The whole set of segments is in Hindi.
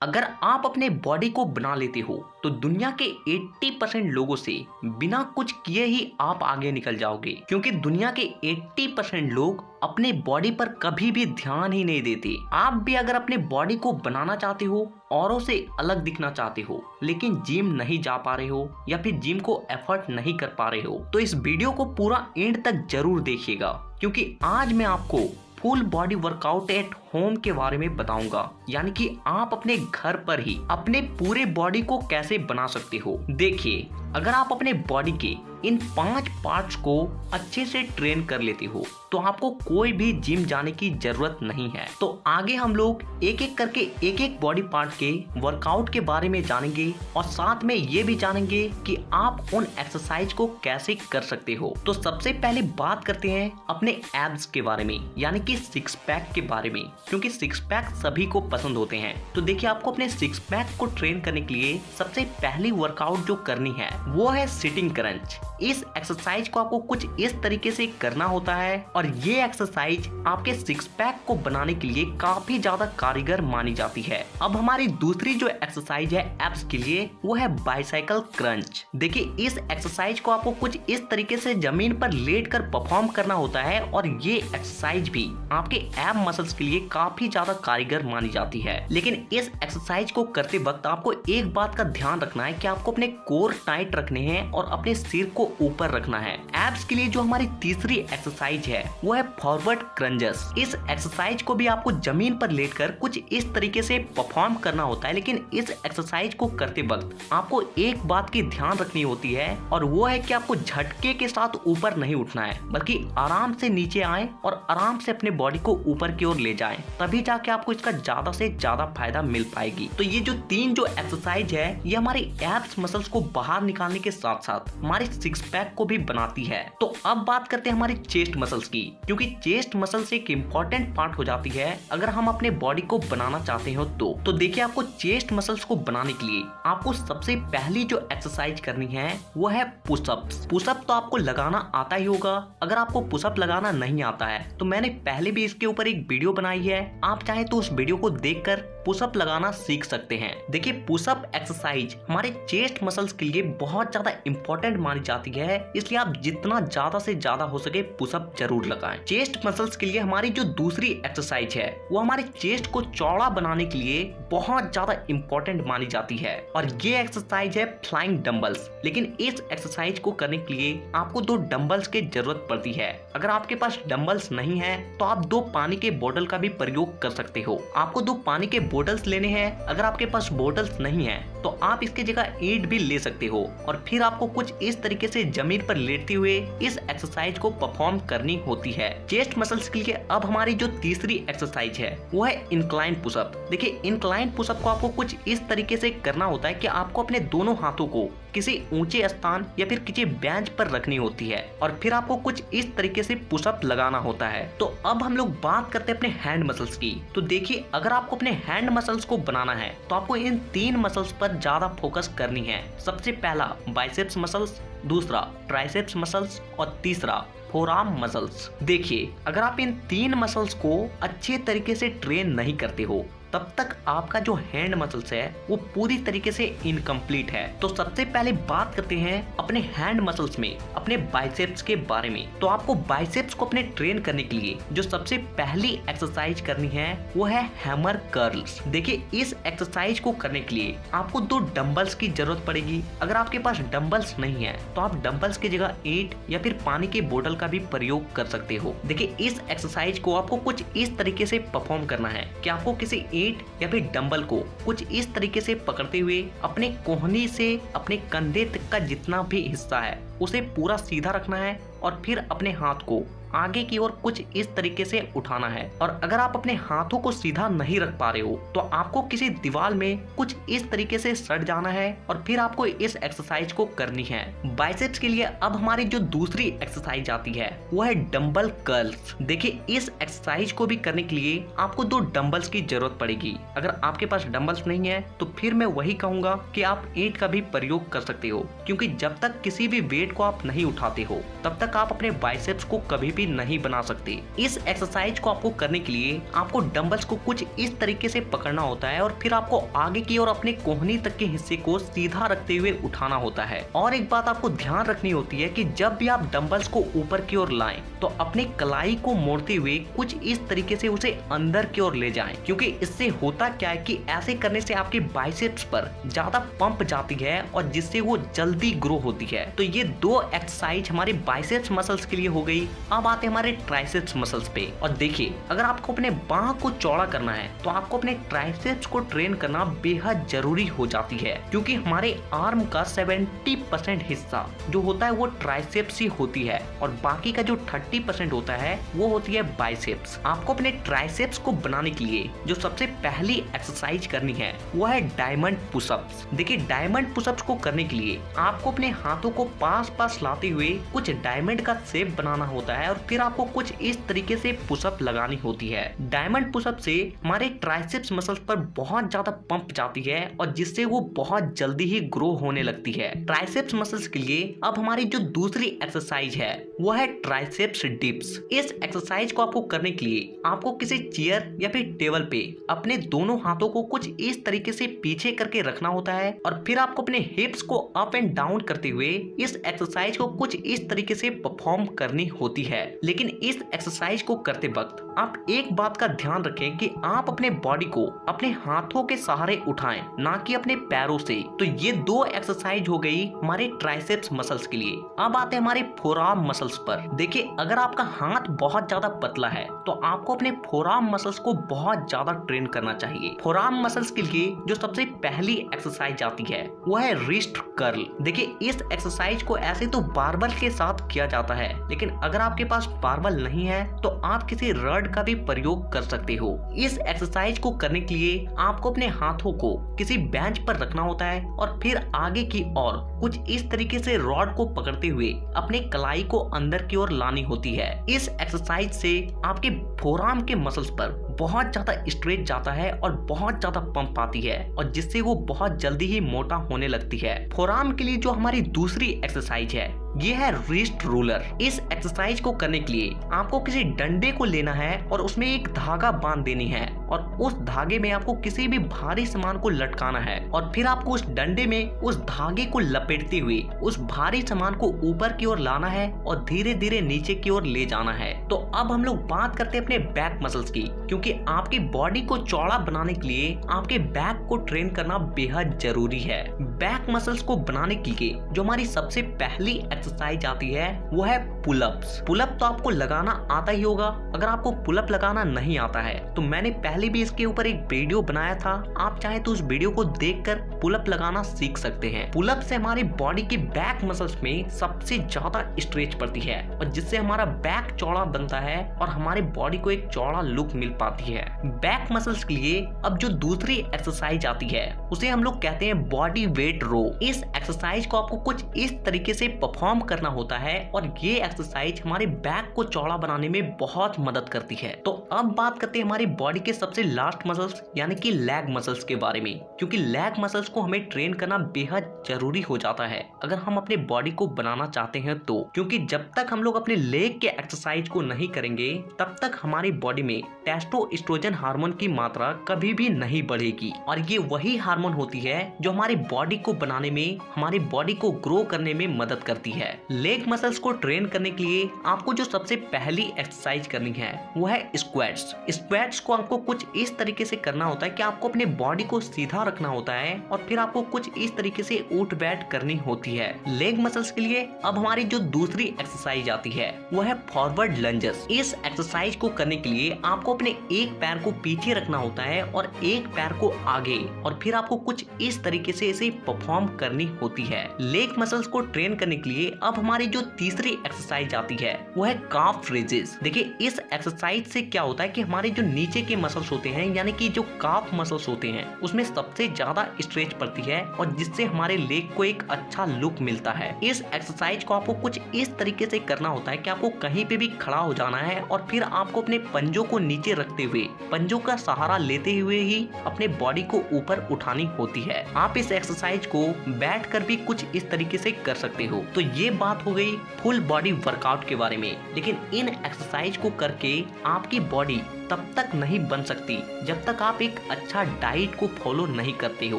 अगर आप अपने बॉडी को बना लेते हो तो दुनिया के 80% लोगों से बिना कुछ किए ही आप आगे निकल जाओगे, क्योंकि दुनिया के 80% लोग अपने बॉडी पर कभी भी ध्यान ही नहीं देते। आप भी अगर अपने बॉडी को बनाना चाहते हो, औरों से अलग दिखना चाहते हो, लेकिन जिम नहीं जा पा रहे हो या फिर जिम को एफर्ट नहीं कर पा रहे हो, तो इस वीडियो को पूरा एंड तक जरूर देखिएगा, क्योंकि आज मैं आपको full body workout at home के बारे में बताऊंगा। यानी कि आप अपने घर पर ही अपने पूरे बॉडी को कैसे बना सकते हो। देखिए, अगर आप अपने बॉडी के इन 5 पार्ट्स को अच्छे से ट्रेन कर लेते हो तो आपको कोई भी जिम जाने की जरूरत नहीं है। तो आगे हम लोग एक एक करके एक एक बॉडी पार्ट के वर्कआउट के बारे में जानेंगे और साथ में ये भी जानेंगे कि आप उन एक्सरसाइज को कैसे कर सकते हो। तो सबसे पहले बात करते हैं अपने एब्स के बारे में, यानी कि सिक्स पैक के बारे में, क्योंकि सिक्स पैक सभी को पसंद होते हैं। तो देखिए, आपको अपने सिक्स पैक को ट्रेन करने के लिए सबसे पहली वर्कआउट जो करनी है वो है सिटिंग क्रंच। इस एक्सरसाइज को आपको कुछ इस तरीके से करना होता है और ये एक्सरसाइज आपके सिक्स पैक को बनाने के लिए काफी ज्यादा कारगर मानी जाती है। अब हमारी दूसरी जो एक्सरसाइज है एब्स के लिए वो है बाइसाइकिल क्रंच। देखिए, इस एक्सरसाइज को आपको कुछ इस तरीके से जमीन पर लेट कर परफॉर्म करना होता है और ये एक्सरसाइज भी आपके एब मसल्स के लिए काफी ज्यादा कारगर मानी जाती है। लेकिन इस एक्सरसाइज को करते वक्त आपको एक बात का ध्यान रखना है कि आपको अपने कोर टाइट रखने हैं और अपने सिर को ऊपर रखना है। एब्स के लिए जो हमारी तीसरी एक्सरसाइज है वो है फॉरवर्ड क्रंचेस। इस एक्सरसाइज को भी आपको जमीन पर लेटकर कुछ इस तरीके से परफॉर्म करना होता है, लेकिन इस एक्सरसाइज को करते वक्त आपको एक बात की ध्यान रखनी होती है और वो है कि आपको झटके के साथ ऊपर नहीं उठना है, बल्कि आराम से नीचे आए और आराम से अपने बॉडी को ऊपर की ओर ले जाएं, तभी जाके आपको इसका ज्यादा से ज्यादा फायदा मिल पाएगी। तो ये जो तीन जो एक्सरसाइज है ये हमारे एब्स मसल्स को बाहर निकालने के साथ साथ हमारे सिक्स पैक को भी बनाती है। तो अब बात करते हैं हमारी चेस्ट मसल्स की, क्योंकि चेस्ट मसल्स एक इम्पोर्टेंट पार्ट हो जाती है अगर हम अपने बॉडी को बनाना चाहते हो तो देखिए, आपको चेस्ट मसल्स को बनाने के लिए आपको सबसे पहली जो एक्सरसाइज करनी है वो है पुशअप्स। पुशअप तो आपको लगाना आता ही होगा। अगर आपको पुशअप लगाना नहीं आता है तो मैंने पहले भी इसके ऊपर एक वीडियो बनाई है, आप चाहे तो उस वीडियो को देखकर पुशअप लगाना सीख सकते हैं। देखिए, पुशअप एक्सरसाइज हमारे चेस्ट मसल्स के लिए बहुत ज्यादा इंपॉर्टेंट मानी जाती है, इसलिए आप जितना ज्यादा से ज्यादा हो सके पुशअप जरूर लगाएं। चेस्ट मसल्स के लिए हमारी जो दूसरी एक्सरसाइज है वो हमारे चेस्ट को चौड़ा बनाने के लिए बहुत ज्यादा इंपॉर्टेंट मानी जाती है और ये एक्सरसाइज है फ्लाइंग डंबल्स। लेकिन इस एक्सरसाइज को करने के लिए आपको 2 डंबल्स की जरूरत पड़ती है। अगर आपके पास डंबल्स नहीं है तो आप 2 पानी के बोतल का भी प्रयोग कर सकते हो। आपको 2 पानी के बोतल्स लेने हैं। अगर आपके पास बोतल्स नहीं है तो आप इसके जगह ईंट भी ले सकते हो और फिर आपको कुछ इस तरीके से जमीन पर लेटते हुए इस एक्सरसाइज को परफॉर्म करनी होती है। चेस्ट मसल्स के लिए अब हमारी जो तीसरी एक्सरसाइज है वो है इंक्लाइन पुशअप। देखिए, इंक्लाइन पुशअप को आपको कुछ इस तरीके से करना होता है कि आपको अपने दोनों हाथों को किसी ऊंचे स्थान या फिर किसी बेंच पर रखनी होती है और फिर आपको कुछ इस तरीके से पुशअप लगाना होता है। तो अब हम लोग बात करते हैं अपने हैंड मसल्स की। तो देखिए, अगर आपको अपने हैंड मसल्स को बनाना है तो आपको इन 3 मसल्स पर ज्यादा फोकस करनी है। सबसे पहला बाइसेप्स मसल्स, दूसरा ट्राइसेप्स मसल्स और तीसरा फोरआर्म मसल्स। देखिए, अगर आप इन 3 मसल्स को अच्छे तरीके से ट्रेन नहीं करते हो तब तक आपका जो हैंड मसल्स है वो पूरी तरीके से इनकम्प्लीट है। तो सबसे पहले बात करते हैं अपने हैंड मसल्स में अपने बाइसेप्स के बारे में। तो आपको बाइसेप्स को अपने ट्रेन करने के लिए जो सबसे पहली एक्सरसाइज करनी है वो है हैमर कर्ल्स। देखिए, इस एक्सरसाइज को करने के लिए आपको 2 डंबल्स की जरूरत पड़ेगी। अगर आपके पास डंबल्स नहीं है तो आप डंबल्स की जगह ईंट या फिर पानी के बोतल का भी प्रयोग कर सकते हो। देखिए, इस एक्सरसाइज को आपको कुछ इस तरीके से परफॉर्म करना है कि आपको किसी ईंट या फिर डंबल को कुछ इस तरीके से पकड़ते हुए अपने कोहनी से अपने कंधे तक का जितना भी हिस्सा है उसे पूरा सीधा रखना है और फिर अपने हाथ को आगे की ओर कुछ इस तरीके से उठाना है। और अगर आप अपने हाथों को सीधा नहीं रख पा रहे हो तो आपको किसी दीवार में कुछ इस तरीके से सट जाना है और फिर आपको इस एक्सरसाइज को करनी है। बाइसेप्स के लिए अब हमारी जो दूसरी एक्सरसाइज आती है वो है डंबल कर्ल्स। देखिए, इस एक्सरसाइज को भी करने के लिए आपको 2 डंबल्स की जरूरत पड़ेगी। अगर आपके पास डंबल्स नहीं है तो फिर मैं वही कहूंगा कि आप ईंट का भी प्रयोग कर सकते हो, क्योंकि जब तक किसी भी वेट को आप नहीं उठाते हो तब तक आप अपने बाइसेप्स को कभी भी कभी नहीं बना सकते। इस एक्सरसाइज को आपको करने के लिए आपको डंबल्स को कुछ इस तरीके से पकड़ना होता है और फिर आपको आगे की ओर अपने कोहनी तक के हिस्से को सीधा रखते हुए उठाना होता है। और एक बात आपको ध्यान रखनी होती है कि जब भी आप डंबल्स को ऊपर की ओर लाएं तो अपने कलाई को मोड़ते हुए कुछ इस तरीके से उसे अंदर की ओर ले जाएं, क्योंकि इससे होता क्या है कि ऐसे करने से आपके बाइसेप्स पर ज्यादा पंप जाती है और जिससे वो जल्दी ग्रो होती है। तो ये दो एक्सरसाइज हमारे बाइसेप्स मसल्स के लिए हो गई। अब आते हैं हमारे ट्राइसेप्स मसल्स पे। और देखिए, अगर आपको अपने बाह को चौड़ा करना है तो आपको अपने ट्राइसेप्स को ट्रेन करना बेहद जरूरी हो जाती है, क्योंकि हमारे आर्म का 70% हिस्सा जो होता है वो ट्राइसेप्स ही होती है और बाकी का जो 30% होता है वो होती है बाइसेप्स। आपको अपने ट्राइसेप्स को बनाने के लिए जो सबसे पहली एक्सरसाइज करनी है वो है डायमंड पुशअप्स। देखिए, डायमंड पुशअप्स को करने के लिए आपको अपने हाथों को पास पास लाते हुए कुछ डायमंड का शेप बनाना होता है और फिर आपको कुछ इस तरीके से पुशअप लगानी होती है। डायमंड पुशअप से हमारे ट्राइसेप्स मसल्स पर बहुत ज्यादा पंप जाती है और जिससे वो बहुत जल्दी ही ग्रो होने लगती है। ट्राइसेप्स मसल्स के लिए अब हमारी जो दूसरी एक्सरसाइज है वो है ट्राइसेप्स डिप्स। इस एक्सरसाइज को आपको करने के लिए आपको किसी चेयर या फिर टेबल पे अपने दोनों हाथों को कुछ इस तरीके से पीछे करके रखना होता है और फिर आपको अपने हिप्स को अप एंड डाउन करते हुए इस एक्सरसाइज को कुछ इस तरीके से परफॉर्म करनी होती है। लेकिन इस एक्सरसाइज को करते वक्त आप एक बात का ध्यान रखें कि आप अपने बॉडी को अपने हाथों के सहारे उठाएं, ना कि अपने पैरों से। तो ये दो एक्सरसाइज हो गई हमारे ट्राइसेप्स मसल्स के लिए। अब आते हैं हमारे फोरआर्म मसल्स पर। देखिए, अगर आपका हाथ बहुत ज्यादा पतला है तो आपको अपने फोरआर्म मसल्स को बहुत ज्यादा ट्रेन करना चाहिए। फोरआर्म मसल्स के लिए जो सबसे पहली एक्सरसाइज आती है वो है रिस्ट कर्ल। देखिए, इस एक्सरसाइज को ऐसे तो बारबल के साथ किया जाता है, लेकिन अगर आपके पास बारबल नहीं है तो आप किसी रड का भी प्रयोग कर सकते हो। इस एक्सरसाइज को करने के लिए आपको अपने हाथों को किसी बेंच पर रखना होता है और फिर आगे की ओर कुछ इस तरीके से रॉड को पकड़ते हुए अपने कलाई को अंदर की ओर लानी होती है। इस एक्सरसाइज से आपके फोरआर्म के मसल्स पर बहुत ज्यादा स्ट्रेच जाता है और बहुत ज्यादा पंप आती है और जिससे वो बहुत जल्दी ही मोटा होने लगती है। फोरआर्म के लिए जो हमारी दूसरी एक्सरसाइज है ये है रिस्ट रोलर। इस एक्सरसाइज को करने के लिए आपको किसी डंडे को लेना है और उसमें एक धागा बांध देनी है और उस धागे में आपको किसी भी भारी सामान को लटकाना है और फिर आपको उस डंडे में उस धागे को लपेटते हुए उस भारी सामान को ऊपर की ओर लाना है और धीरे धीरे नीचे की ओर ले जाना है। तो अब हम लोग बात करते हैं अपने बैक मसल्स की, क्योंकि आपकी बॉडी को चौड़ा बनाने के लिए आपके बैक को ट्रेन करना बेहद जरूरी है। बैक मसल्स को बनाने के लिए जो हमारी सबसे पहली एक्सरसाइज आती है वो है पुलअप्स। पुलअप तो आपको लगाना आता ही होगा। अगर आपको पुलअप लगाना नहीं आता है तो मैंने पहले भी इसके ऊपर एक वीडियो बनाया था, आप चाहे तो उस वीडियो को देखकर पुलअप लगाना सीख सकते हैं। पुलअप से हमारी बॉडी के बैक मसल्स में सबसे ज्यादा स्ट्रेच पड़ती है और जिससे हमारा बैक चौड़ा बनता है और हमारी बॉडी को एक चौड़ा लुक मिल पाती है। बैक मसल्स के लिए अब जो दूसरी एक्सरसाइज आती है उसे हम लोग कहते हैं बॉडी वेट रो। इस एक्सरसाइज को आपको कुछ इस तरीके से परफॉर्म करना होता है और ये एक्सरसाइज हमारे बैक को चौड़ा बनाने में बहुत मदद करती है। तो अब बात करते हैं हमारी बॉडी के सबसे लास्ट मसल्स यानी कि लेग मसल्स के बारे में, क्योंकि लेग मसल्स को हमें ट्रेन करना बेहद जरूरी हो जाता है अगर हम अपने बॉडी को बनाना चाहते हैं तो, क्योंकि जब तक हम लोग अपने लेग के एक्सरसाइज को नहीं करेंगे तब तक हमारी बॉडी में टेस्टोस्टेरोन हार्मोन की मात्रा कभी भी नहीं बढ़ेगी और ये वही हार्मोन होती है जो हमारी बॉडी को बनाने में, हमारी बॉडी को ग्रो करने में मदद करती है। लेग मसल्स को ट्रेन करने के लिए आपको जो सबसे पहली एक्सरसाइज करनी है वो है स्क्वाट्स। स्क्वाट्स को आपको कुछ इस तरीके से करना होता है कि आपको अपने बॉडी को सीधा रखना होता है और फिर आपको कुछ इस तरीके से उठ बैठ करनी होती है। लेग मसल्स के लिए अब हमारी जो दूसरी एक्सरसाइज आती है वो है फॉरवर्ड लंजेस। इस एक्सरसाइज को करने के लिए आपको अपने एक पैर को पीछे रखना होता है और एक पैर को आगे और फिर आपको कुछ इस तरीके से इसे परफॉर्म करनी होती है। लेग मसल्स को ट्रेन करने के लिए अब हमारी जो तीसरी एक्सरसाइज आती है वो है काफ रेजेस। देखिए, इस एक्सरसाइज से क्या होता है कि हमारे जो नीचे के मसल्स मसल्स होते हैं यानी कि जो काफ मसल्स होते हैं उसमें सबसे ज्यादा स्ट्रेच पड़ती है और जिससे हमारे लेग को एक अच्छा लुक मिलता है। इस एक्सरसाइज को आपको कुछ इस तरीके से करना होता है कि आपको कहीं पे भी खड़ा हो जाना है और फिर आपको अपने पंजों को नीचे रखते हुए, पंजों का सहारा लेते हुए ही अपने बॉडी को ऊपर उठानी होती है। आप इस एक्सरसाइज को बैठकर भी कुछ इस तरीके से कर सकते हो। तो ये बात हो गई फुल बॉडी वर्कआउट के बारे में, लेकिन इन एक्सरसाइज को करके आपकी बॉडी तब तक नहीं बन सकती जब तक आप एक अच्छा डाइट को फॉलो नहीं करते हो,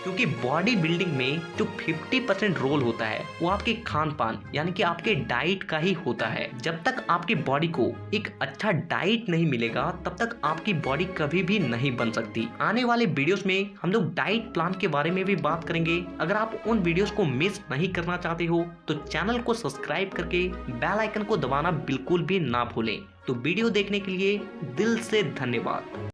क्योंकि बॉडी बिल्डिंग में जो 50% रोल होता है वो आपके खान पान यानी कि आपके डाइट का ही होता है। जब तक आपकी बॉडी को एक अच्छा डाइट नहीं मिलेगा तब तक आपकी बॉडी कभी भी नहीं बन सकती। आने वाले वीडियोस में हम लोग डाइट प्लान के बारे में भी बात करेंगे। अगर आप उन वीडियोस को मिस नहीं करना चाहते हो तो चैनल को सब्सक्राइब करके बेल आइकन को दबाना बिल्कुल भी ना भूलें। तो वीडियो देखने के लिए दिल से धन्यवाद।